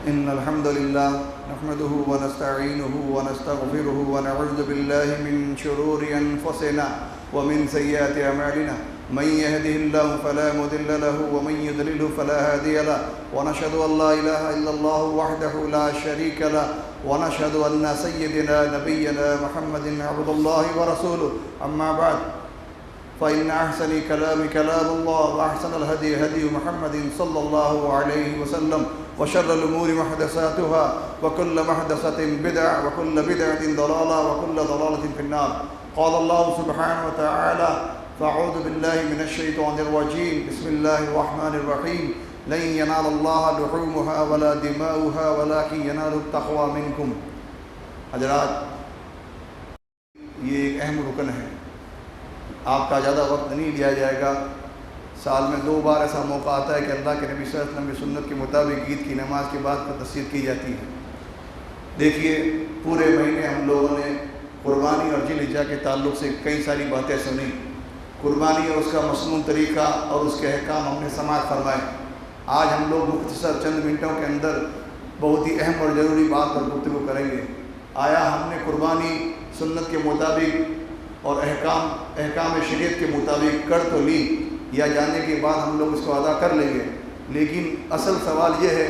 إن الحمد لله نحمده ونستعينه ونستغفره ونعوذ بالله من شرور أنفسنا ومن سيئات أعمالنا من يهده الله فلا مضل له ومن يضلل فلا هادي له ونشهد أن لا إله إلا الله وحده لا شريك له ونشهد أن سيدنا نبينا محمد عبد الله ورسوله أما بعد فإن أحسن كلام كلام الله وأحسن الهدي هدي محمد صلى الله عليه وسلم وشر الأمور محدثاتها وكل محدثة بدعة وكل بدعة ضلالة وكل ضلالة في النار. قال الله سبحانه وتعالى: فأعوذ بالله من الشيطان الرجيم بسم الله الرحمن الرحيم لن ينال الله لحومها ولا دماؤها ولكن ينال التقوى منكم. حضرات، یہ ایک اہم رکن ہے. آپ کا زیادہ وقت نہیں لیا جائے گا. سال میں 2 بار ایسا موقع آتا ہے کہ اللہ کے نبی صلی اللہ علیہ وسلم کی سنت کے مطابق عید کی نماز کے بعد تصدیق کی جاتی ہے. دیکھیے، پورے مہینے ہم لوگوں نے قربانی اور ذی الحجہ کے تعلق سے کئی ساری باتیں سنی. قربانی اور اس کا مصنون طریقہ اور اس کے احکام ہم نے سماعت فرمائے. آج ہم لوگ مختصر چند منٹوں کے اندر بہت ہی اہم اور ضروری بات پر گفتگو کریں گے. آیا ہم نے قربانی سنت کے مطابق اور احکام شریعت کے مطابق کر تو لی، یا جانے کے بعد ہم لوگ اس کو ادا کر لیں گے؟ لیکن اصل سوال یہ ہے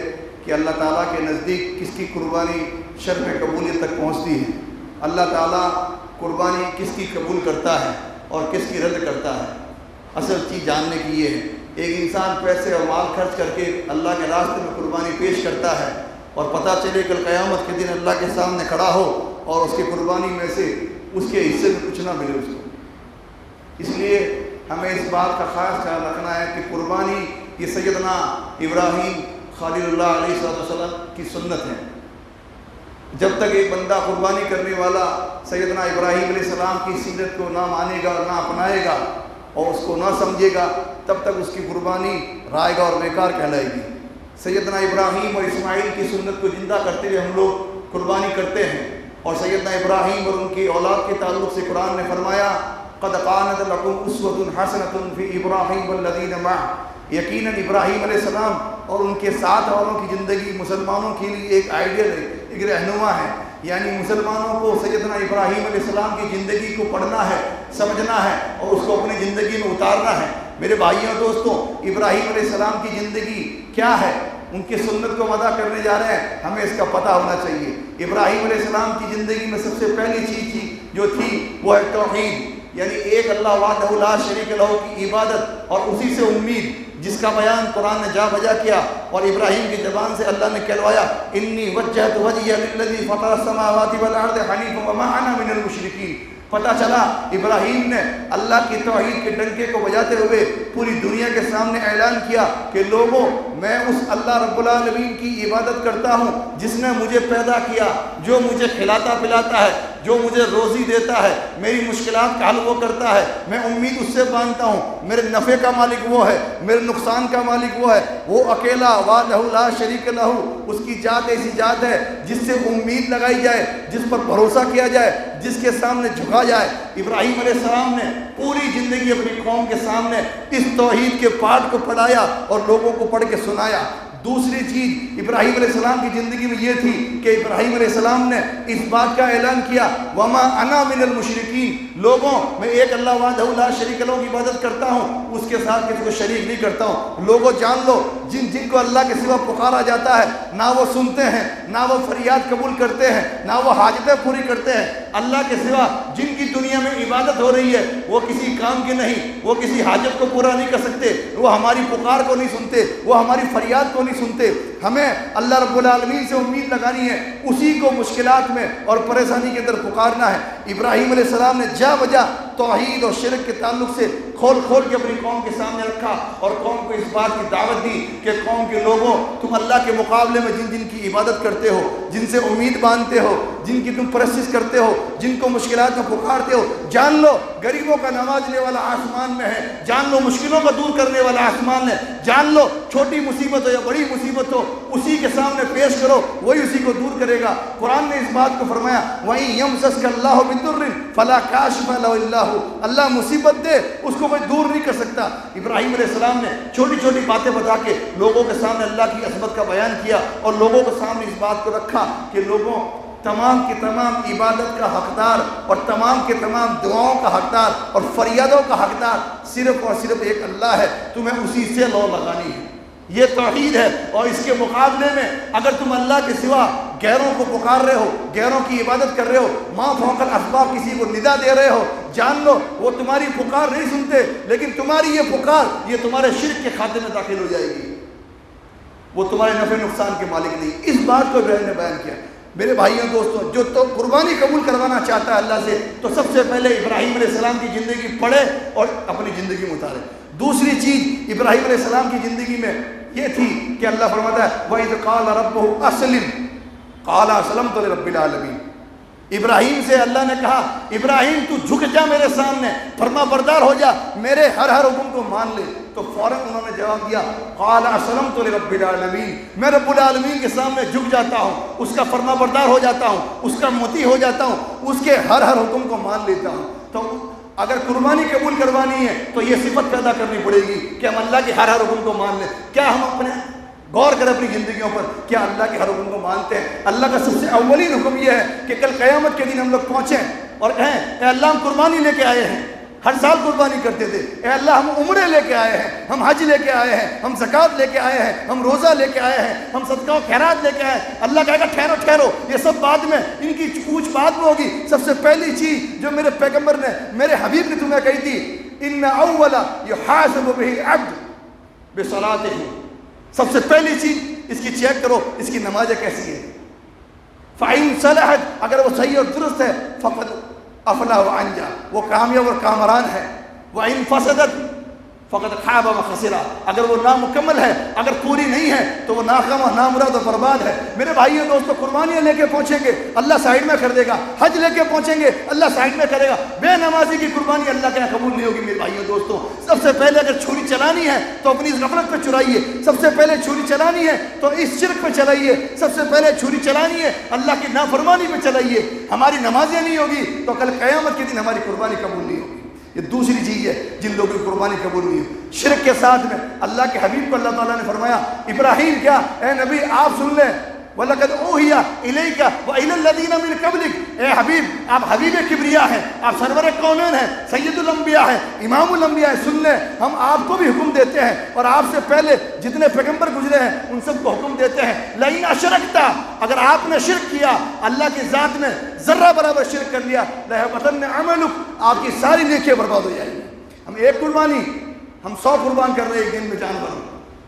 کہ اللہ تعالیٰ کے نزدیک کس کی قربانی شرف قبولیت تک پہنچتی ہے؟ اللہ تعالیٰ قربانی کس کی قبول کرتا ہے اور کس کی رد کرتا ہے؟ اصل چیز جاننے کی یہ ہے. ایک انسان پیسے اور مال خرچ کر کے اللہ کے راستے میں قربانی پیش کرتا ہے اور پتہ چلے کل قیامت کے دن اللہ کے سامنے کھڑا ہو اور اس کی قربانی میں سے اس کے حصے میں کچھ نہ ملے اس کو. اس لیے ہمیں اس بات کا خاص خیال رکھنا ہے کہ قربانی یہ سیدنا ابراہیم خلیل اللہ علیہ السلام کی سنت ہے. جب تک ایک بندہ قربانی کرنے والا سیدنا ابراہیم علیہ السلام کی سیرت کو نہ مانے گا اور نہ اپنائے گا اور اس کو نہ سمجھے گا، تب تک اس کی قربانی رائگاں اور بیکار کہلائے گی. سیدنا ابراہیم اور اسماعیل کی سنت کو زندہ کرتے ہوئے ہم لوگ قربانی کرتے ہیں. اور سیدنا ابراہیم اور ان کی اولاد کے تعلق سے قرآن نے فرمایا: قد كانت لكم اسوة حسنة في ابراہیم والذین معه. یقیناً ابراہیم علیہ السلام اور ان کے ساتھ والوں کی زندگی مسلمانوں کے لیے ایک آئیڈیل ہے، ایک رہنما ہے. یعنی مسلمانوں کو سیدنا ابراہیم علیہ السلام کی زندگی کو پڑھنا ہے، سمجھنا ہے اور اس کو اپنی زندگی میں اتارنا ہے. میرے بھائیوں اور دوستوں، ابراہیم علیہ السلام کی زندگی کیا ہے؟ ان کی سنت کو ادا کرنے جا رہے ہیں، ہمیں اس کا پتہ ہونا چاہیے. ابراہیم علیہ السلام کی زندگی میں سب سے پہلی چیز جو تھی وہ ہے توحید، یعنی ایک اللہ وحدہ لا شریک لہ کی عبادت اور اسی سے امید، جس کا بیان قرآن نے جا بجا کیا اور ابراہیم کی زبان سے اللہ نے کہلوایا: انی وجہت وجہی للذی فطر السماوات والارض حنیفا وما انا من المشرکین. پتہ چلا ابراہیم نے اللہ کی توحید کے ڈنکے کو بجاتے ہوئے پوری دنیا کے سامنے اعلان کیا کہ لوگوں، میں اس اللہ رب العالمین کی عبادت کرتا ہوں جس نے مجھے پیدا کیا، جو مجھے کھلاتا پلاتا ہے، جو مجھے روزی دیتا ہے، میری مشکلات کا حل وہ کرتا ہے، میں امید اس سے باندھتا ہوں. میرے نفع کا مالک وہ ہے، میرے نقصان کا مالک وہ ہے. وہ اکیلا وحدہ لا شریک لہ. اس کی ذات ایسی ذات ہے جس سے امید لگائی جائے، جس پر بھروسہ کیا جائے، جس کے سامنے جھکا جائے. ابراہیم علیہ السلام نے پوری زندگی اپنی قوم کے سامنے اس توحید کے پاٹ کو پڑھایا اور لوگوں کو پڑھ کے سنایا. دوسری چیز ابراہیم علیہ السلام کی زندگی میں یہ تھی کہ ابراہیم علیہ السلام نے اس بات کا اعلان کیا: وما انا من المشرکین. لوگوں، میں ایک اللہ وحدہ لا شریک لہ کی عبادت کرتا ہوں، اس کے ساتھ کسی کو شریک نہیں کرتا ہوں. لوگوں جان لو، جن کو اللہ کے سوا پکارا جاتا ہے، نہ وہ سنتے ہیں، نہ وہ فریاد قبول کرتے ہیں، نہ وہ حاجتیں پوری کرتے ہیں. اللہ کے سوا جن کی دنیا میں عبادت ہو رہی ہے وہ کسی کام کے نہیں، وہ کسی حاجت کو پورا نہیں کر سکتے، وہ ہماری پکار کو نہیں سنتے، وہ ہماری فریاد کو نہیں سنتے. ہمیں اللہ رب العالمین سے امید لگانی ہے، اسی کو مشکلات میں اور پریشانی کے اندر پکارنا ہے. ابراہیم علیہ السلام نے جا بجا توحید اور شرک کے تعلق سے کھول کے اپنی قوم کے سامنے رکھا اور قوم کو اس بات کی دعوت دی کہ قوم کے لوگوں، تم اللہ کے مقابلے میں جن کی عبادت کرتے ہو، جن سے امید باندھتے ہو، جن کی تم پرستش کرتے ہو، جن کو مشکلات میں پکارتے ہو، جان لو غریبوں کا نوازنے والا آسمان میں ہے، جان لو مشکلوں کو دور کرنے والا آسمان ہے، جان لو چھوٹی مصیبت ہو یا بڑی مصیبت ہو اسی کے سامنے پیش کرو، وہی اسی کو دور کرے گا۔ قرآن نے اس بات کو فرمایا وَإِن يَمْسَسْكَ اللَّهُ بِضُرٍّ فَلَا كَاشِفَ لَهُ إِلَّا هُوَ، اللہ مصیبت دے اس کو کوئی دور نہیں کر سکتا۔ ابراہیم علیہ السلام نے چھوٹی چھوٹی باتیں بتا کے لوگوں کے سامنے اللہ کی عظمت کا بیان کیا اور لوگوں کے سامنے اس بات کو رکھا کہ لوگوں تمام کے تمام عبادت کا حقدار اور تمام کے تمام دعاؤں کا حقدار اور فریادوں کا حقدار صرف اور صرف ایک اللہ ہے، تمہیں اسی سے لو لگانی ہے، یہ توحید ہے۔ اور اس کے مقابلے میں اگر تم اللہ کے سوا غیروں کو پکار رہے ہو، غیروں کی عبادت کر رہے ہو، ماں فوق الاسباب کسی کو ندا دے رہے ہو، جان لو وہ تمہاری پکار نہیں سنتے، لیکن تمہاری یہ پکار یہ تمہارے شرک کے کھاتے میں داخل ہو جائے گی، وہ تمہارے نفع نقصان کے مالک نہیں۔ اس بات کو ابراہیم نے بیان کیا۔ میرے بھائیوں دوستوں، جو تو قربانی قبول کروانا چاہتا ہے اللہ سے تو سب سے پہلے ابراہیم علیہ السلام کی زندگی پڑھے اور اپنی زندگی میں اتارے۔ دوسری چیز ابراہیم علیہ السلام کی زندگی میں یہ تھی کہ اللہ فرماتا ہے وَإِذْ قَالَ رَبُّهُ أَسْلِمْ قَالَ أَسْلَمْتُ لِرَبِّ الْعَالَمِينَ، ابراہیم سے اللہ نے کہا ابراہیم تو جھک جا میرے سامنے، فرما بردار ہو جا، میرے ہر حکم کو مان لے۔ تو فوراً انہوں نے جواب دیا قال اسلمت لرب العالمین، میں رب العالمین کے سامنے جھک جاتا ہوں، اس کا فرما بردار ہو جاتا ہوں، اس کا مطیع ہو جاتا ہوں، اس کے ہر حکم کو مان لیتا ہوں۔ تو اگر قربانی قبول کروانی ہے تو یہ صفت پیدا کرنی پڑے گی کہ ہم اللہ کے ہر حکم کو مان لیں۔ کیا ہم اپنے غور کریں اپنی زندگیوں پر، کیا اللہ کے ہر حکم کو مانتے ہیں؟ اللہ کا سب سے اولین حکم یہ ہے کہ کل قیامت کے دن ہم لوگ پہنچیں اور کہیں اے اللہ ہم قربانی لے کے آئے ہیں، ہر سال قربانی کرتے تھے، اے اللہ ہم عمرے لے کے آئے ہیں، ہم حج لے کے آئے ہیں، ہم زکوٰۃ لے کے آئے ہیں، ہم روزہ لے کے آئے ہیں، ہم صدقہ و خیرات لے کے آئے ہیں۔ اللہ کہے گا ٹھہرو ٹھہرو، یہ سب بعد میں، ان کی پوچھ بعد میں ہوگی۔ سب سے پہلی چیز جو میرے پیغمبر نے میرے حبیب نے تمہیں کہی تھی ان اول یحاسب به العبد بصلاته، سب سے پہلی چیز اس کی چیک کرو اس کی نمازیں کیسی ہیں۔ فَإِن صَلَحَتْ، اگر وہ صحیح اور درست ہے فقط افلا و انجا، وہ کامیاب اور کامران ہے۔ وَإِن فَسَدَتْ فقط خاب و خسرا، اگر وہ نامکمل ہے، اگر پوری نہیں ہے تو وہ ناکام و نامراد و برباد ہے۔ میرے بھائیوں دوستوں، قربانیاں لے کے پہنچیں گے اللہ سائڈ میں کر دے گا، حج لے کے پہنچیں گے اللہ سائڈ میں کرے گا، بے نمازی کی قربانی اللہ کے یہاں قبول نہیں ہوگی۔ میرے بھائیوں دوستوں، سب سے پہلے اگر چھری چلانی ہے تو اپنی اس غفلت پہ چرائیے، سب سے پہلے چھری چلانی ہے تو اس شرک پہ چلائیے، سب سے پہلے چھری چلانی ہے اللہ کی نافرمانی پہ چلائیے۔ ہماری نمازیں نہیں ہوگی تو کل قیامت کے دن ہماری قربانی قبول نہیں ہوگی۔ یہ دوسری چیز ہے جن لوگوں کی قربانی قبول نہیں ہو، شرک کے ساتھ میں۔ اللہ کے حبیب کو اللہ تعالیٰ نے فرمایا ابراہیم کیا اے نبی آپ سن لیں وَلَقَدْ أُوحِيَ إِلَيْكَ وَإِلَى الَّذِينَ مِن قَبْلِكَ، اے حبیب آپ حبیب کبریا ہیں، آپ سرور کونین ہیں، سید الانبیاء ہیں، امام الانبیاء ہیں، سن لیں ہم آپ کو بھی حکم دیتے ہیں اور آپ سے پہلے جتنے پیغمبر گزرے ہیں ان سب کو حکم دیتے ہیں لَئِنْ أَشْرَكْتَ، اگر آپ نے شرک کیا اللہ کی ذات میں ذرہ برابر شرک کر لیا لَيَحْبَطَنَّ عَمَلُكَ، آپ کی ساری نیکیاں برباد ہو جائیں گی۔ ہم ایک قربانی ہم 100 قربان کر رہے ہیں ایک دن میں جانور،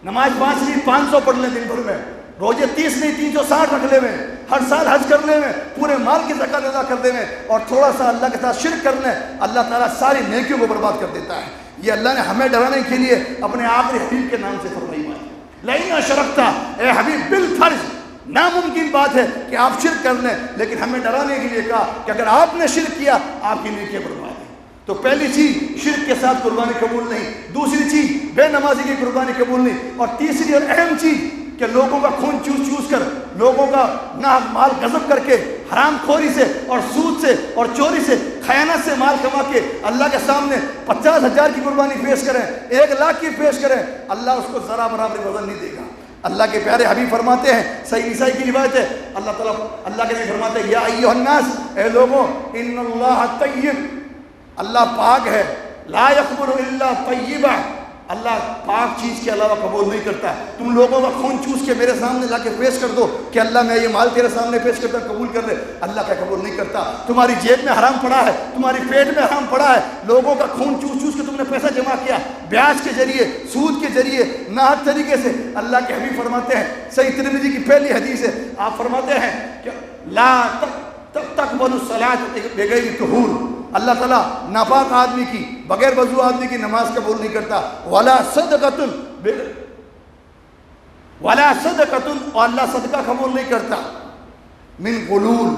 نماز 5 نہیں 500 پڑھ لیں دن بھر میں، روزے 30 نہیں 360 رکھ لے میں، ہر سال حج کر لے میں، پورے مال کی زکات ادا کر دے میں، اور تھوڑا سا اللہ کے ساتھ شرک کر لیں، اللہ تعالیٰ ساری نیکیوں کو برباد کر دیتا ہے۔ یہ اللہ نے ہمیں ڈرانے کے لیے اپنے آخری حبیب کے نام سے فرمائی بات۔ لَئِنْ أَشْرَكْتَ، اے حبیب بالفرض ناممکن بات ہے کہ آپ شرک کر لیں، لیکن ہمیں ڈرانے کے لیے کہا کہ اگر آپ نے شرک کیا آپ کی نیکیاں برباد ہیں۔ تو پہلی چیز شرک کے ساتھ قربانی قبول نہیں، دوسری چیز بے نمازی کی قربانی قبول نہیں، اور تیسری اور اہم چیز کہ لوگوں کا خون چوس چوس کر، لوگوں کا ناحق مال غصب کر کے، حرام خوری سے اور سود سے اور چوری سے خیانت سے مال کما کے اللہ کے سامنے 50,000 کی قربانی پیش کریں، 1 لاکھ کی پیش کریں، اللہ اس کو ذرا برابر وزن نہیں دے گا۔ اللہ کے پیارے حبیب فرماتے ہیں، صحیح نسائی کی روایت ہے، اللہ تعالیٰ اللہ کے نبی فرماتے ہیں یا ایھا الناس، اے لوگوں ان اللہ طیب، اللہ پاک ہے، لا یقبل الا طیبا، اللہ پاک چیز کے علاوہ قبول نہیں کرتا۔ تم لوگوں کا خون چوس کے میرے سامنے لا کے پیش کر دو کہ اللہ میں یہ مال تیرے سامنے پیش کرتا ہوں قبول کر لے، اللہ کا قبول نہیں کرتا۔ تمہاری جیب میں حرام پڑا ہے، تمہاری پیٹ میں حرام پڑا ہے، لوگوں کا خون چوس چوس کے تم نے پیسہ جمع کیا بیاج کے ذریعے، سود کے ذریعے، ناحق طریقے سے۔ اللہ کے حبیب فرماتے ہیں، صحیح ترمذی کی پہلی حدیث ہے، آپ فرماتے ہیں کہ لا تقبل الصلاۃ بغیر طہور، اللہ تعالیٰ ناپاک آدمی کی، بغیر وضو آدمی کی نماز قبول نہیں کرتا۔ ولا صدقۃ، اور اللہ صدقہ قبول نہیں کرتا۔ من غلول،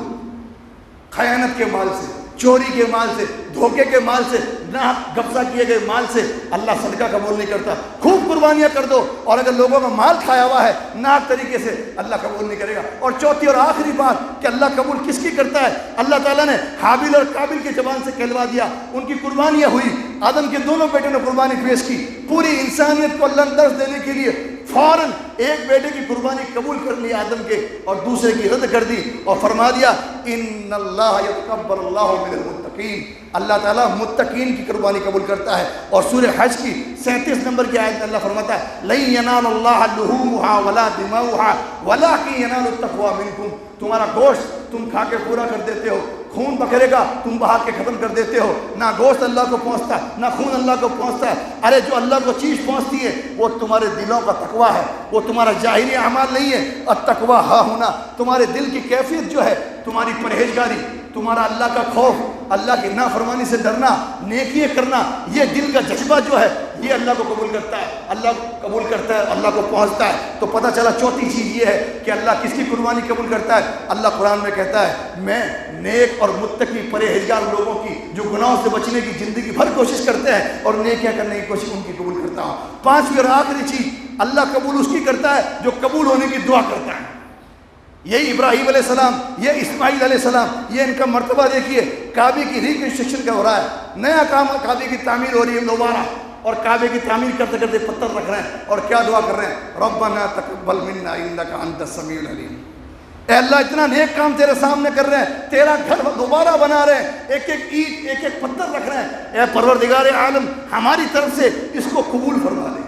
خیانت کے مال سے، چوری کے مال سے، دھوکے کے مال سے، ناحق قبضہ کیے گئے مال سے اللہ صدقہ قبول نہیں کرتا۔ خوب قربانیاں کر دو، اور اگر لوگوں کا مال کھایا ہوا ہے ناحق طریقے سے اللہ قبول نہیں کرے گا۔ اور چوتھی اور آخری بات کہ اللہ قبول کس کی کرتا ہے؟ اللہ تعالیٰ نے حابیل اور قابل کی زبان سے کہلوا دیا، ان کی قربانیاں ہوئی، آدم کے دونوں بیٹوں نے قربانی پیش کی، پوری انسانیت کو اللہ نے درس دینے کے لیے فوراً ایک بیٹے کی قربانی قبول کر لی آدم کے، اور دوسرے کی رد کر دی، اور فرما دیا ان اللہ یتقبل اللہ من المتقین، اللہ تعالیٰ متقین کی قربانی قبول کرتا ہے۔ اور سورہ حج کی 37 نمبر کی آیت میں اللہ فرماتا ہے لن ینال اللہ لحومها ولا دماؤها ولکن ینال التقوی منکم، تمہارا گوشت تم کھا کے پورا کر دیتے ہو، خون بکرے کا تم بہا کے ختم کر دیتے ہو، نہ گوشت اللہ کو پہنچتا ہے نہ خون اللہ کو پہنچتا ہے۔ ارے جو اللہ کو چیز پہنچتی ہے وہ تمہارے دلوں کا تقویٰ ہے، وہ تمہارا ظاہری اعمال نہیں ہے۔ التقویٰ ہا ہونا، تمہارے دل کی کیفیت جو ہے، تمہاری پرہیزگاری، تمہارا اللہ کا خوف، اللہ کی نافرمانی سے ڈرنا، نیکیاں کرنا، یہ دل کا جذبہ جو ہے یہ اللہ کو قبول کرتا ہے، اللہ کو قبول کرتا ہے، اللہ کو پہنچتا ہے۔ تو پتہ چلا چوتھی چیز یہ ہے کہ اللہ کس کی قربانی قبول کرتا ہے؟ اللہ قرآن میں کہتا ہے میں نیک اور متقی پرہیزگار لوگوں کی جو گناہوں سے بچنے کی زندگی بھر کوشش کرتے ہیں اور نیکیاں کرنے کی کوشش ان کی قبول کرتا ہوں۔ پانچویں اور آخری چیز اللہ قبول اس کی کرتا ہے جو قبول ہونے کی دعا کرتا ہے۔ یہی ابراہیم علیہ السلام، یہ اسماعیل علیہ السلام، یہ ان کا مرتبہ دیکھیے، کعبے کی ریکنسٹرکشن کا ہو رہا ہے، نیا کام کعبے کی تعمیر ہو رہی ہے دوبارہ، اور کعبے کی تعمیر کرتے کرتے پتھر رکھ رہے ہیں اور کیا دعا کر رہے ہیں؟ ربنا تقبل منا انک انت السمیع العلیم۔ اے اللہ اتنا نیک کام تیرے سامنے کر رہے ہیں، تیرا گھر دوبارہ بنا رہے ہیں، ایک ایک اینٹ ایک ایک پتھر رکھ رہے ہیں، اے پروردگار عالم ہماری طرف سے اس کو قبول فرما دے۔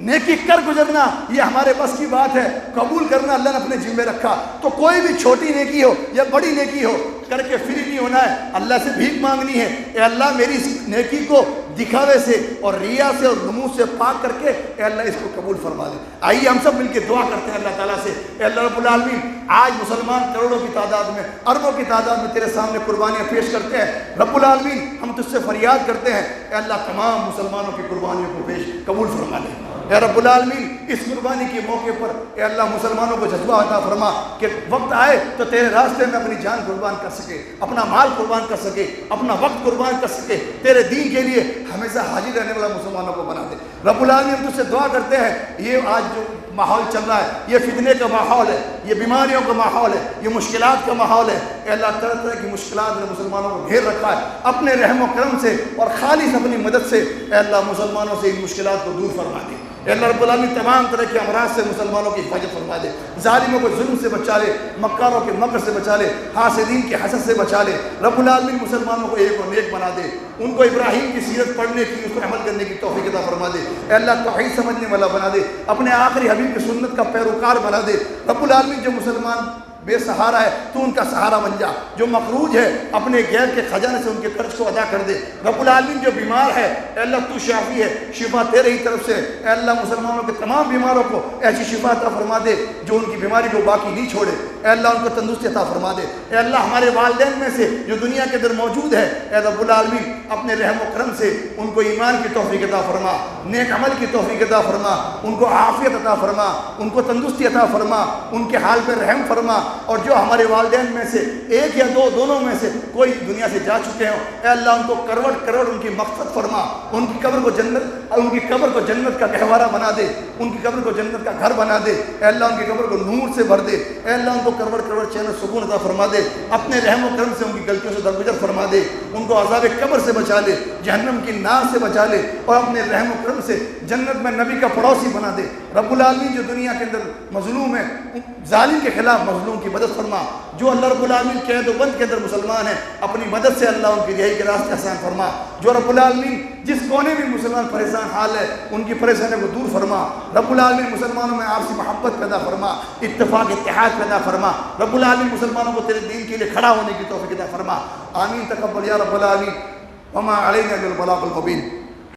نیکی کر گزرنا یہ ہمارے بس کی بات ہے، قبول کرنا اللہ نے اپنے ذمہ رکھا۔ تو کوئی بھی چھوٹی نیکی ہو یا بڑی نیکی ہو کر کے فری نہیں ہونا ہے، اللہ سے بھیک مانگنی ہے، اے اللہ میری اس نیکی کو دکھاوے سے اور ریا سے اور نمود سے پاک کر کے اے اللہ اس کو قبول فرما دے۔ آئیے ہم سب مل کے دعا کرتے ہیں اللہ تعالیٰ سے، اے اللہ رب العالمین آج مسلمان کروڑوں کی تعداد میں، اربوں کی تعداد میں تیرے سامنے قربانیاں پیش کرتے ہیں، رب العالمین ہم تجھ سے فریاد کرتے ہیں اے اللہ تمام مسلمانوں کی قربانیوں کو پیش قبول فرما دے۔ اے رب العالمین اس قربانی کے موقع پر اے اللہ مسلمانوں کو جذبہ عطا فرما کہ وقت آئے تو تیرے راستے میں اپنی جان قربان کر سکے، اپنا مال قربان کر سکے، اپنا وقت قربان کر سکے، تیرے دین کے لیے ہمیشہ حاضر رہنے والا مسلمانوں کو بنا دے۔ رب العالمین ہم تجھ سے دعا کرتے ہیں یہ آج جو ماحول چل رہا ہے، یہ فتنے کا ماحول ہے، یہ بیماریوں کا ماحول ہے، یہ مشکلات کا ماحول ہے، اے اللہ طرح طرح کی مشکلات نے مسلمانوں کو گھیر رکھا ہے، اپنے رحم و کرم سے اور خالص اپنی مدد سے اے اللہ مسلمانوں سے ان مشکلات کو دور فرما دے۔ اے اللہ رب العالمین تمام طرح کے امراض سے مسلمانوں کی حفاظت فرما دے، ظالموں کو ظلم سے بچا لے، مکاروں کے مکر سے بچا لے، حاسدین کے حسد سے بچا لے۔ رب العالمین مسلمانوں کو ایک و نیک بنا دے، ان کو ابراہیم کی سیرت پڑھنے کی، اس پر عمل کرنے کی توفیق عطا فرما دے۔ اے اللہ توحید سمجھنے والا بنا دے، اپنے آخری حبیب کی سنت کا پیروکار بنا دے۔ رب العالمین جو مسلمان بے سہارا ہے تو ان کا سہارا بن جا، جو مقروض ہے اپنے غیر کے خزانے سے ان کے قرض کو ادا کر دے۔ رب العالمین جو بیمار ہے اے اللہ تو شافی ہے، شفا تیرے ہی طرف سے، اے اللہ مسلمانوں کے تمام بیماروں کو ایسی شفا عطا فرما دے جو ان کی بیماری کو باقی نہیں چھوڑے، اے اللہ ان کو تندرستی عطا فرما دے۔ اے اللہ ہمارے والدین میں سے جو دنیا کے اندر موجود ہے اے رب العالمین اپنے رحم و کرم سے ان کو ایمان کی توفیق عطا فرما، نیک عمل کی توفیق عطا فرما، ان کو عافیت عطا فرما، ان کو تندرستی عطا فرما، ان کے حال پہ رحم فرما۔ اور جو ہمارے والدین میں سے ایک یا دو دونوں میں سے کوئی دنیا سے جا چکے ہوں اے اللہ ان کو کروڑ کروڑ ان کی مغفرت فرما، ان کی قبر کو جنت کا گہوارہ بنا دے، ان کی قبر کو جنت کا گھر بنا دے، اے اللہ ان کی قبر کو نور سے بھر دے، اے اللہ ان کو کروڑ کروڑ چین و سکون عطا فرما دے، اپنے رحم و کرم سے ان کی غلطیوں سے درگزر فرما دے، ان کو عذاب قبر سے بچا لے، جہنم کی نار سے بچا لے، اور اپنے رحم و کرم سے جنت میں نبی کا پڑوسی بنا دے۔ رب العالمین جو دنیا کے اندر مظلوم ہے ظالم کے خلاف مظلوم کی مدد فرما، جو اللہ رب العالمین قید و بند کے اندر مسلمان ہیں اپنی مدد سے اللہ ان کی رہائی کے راستے آسان فرما، جو رب العالمین جس کونے میں مسلمان پریشان حال ہے ان کی پریشانیوں کو دور فرما۔ رب العالمین مسلمانوں میں آپسی محبت پیدا فرما، اتفاق اتحاد پیدا فرما، رب العالمین مسلمانوں کو تیرے دین کے لیے کھڑا ہونے کی توفیق عطا فرما۔ آمین تقبل یا رب العالمین، وما علینا الا البلاغ المبین۔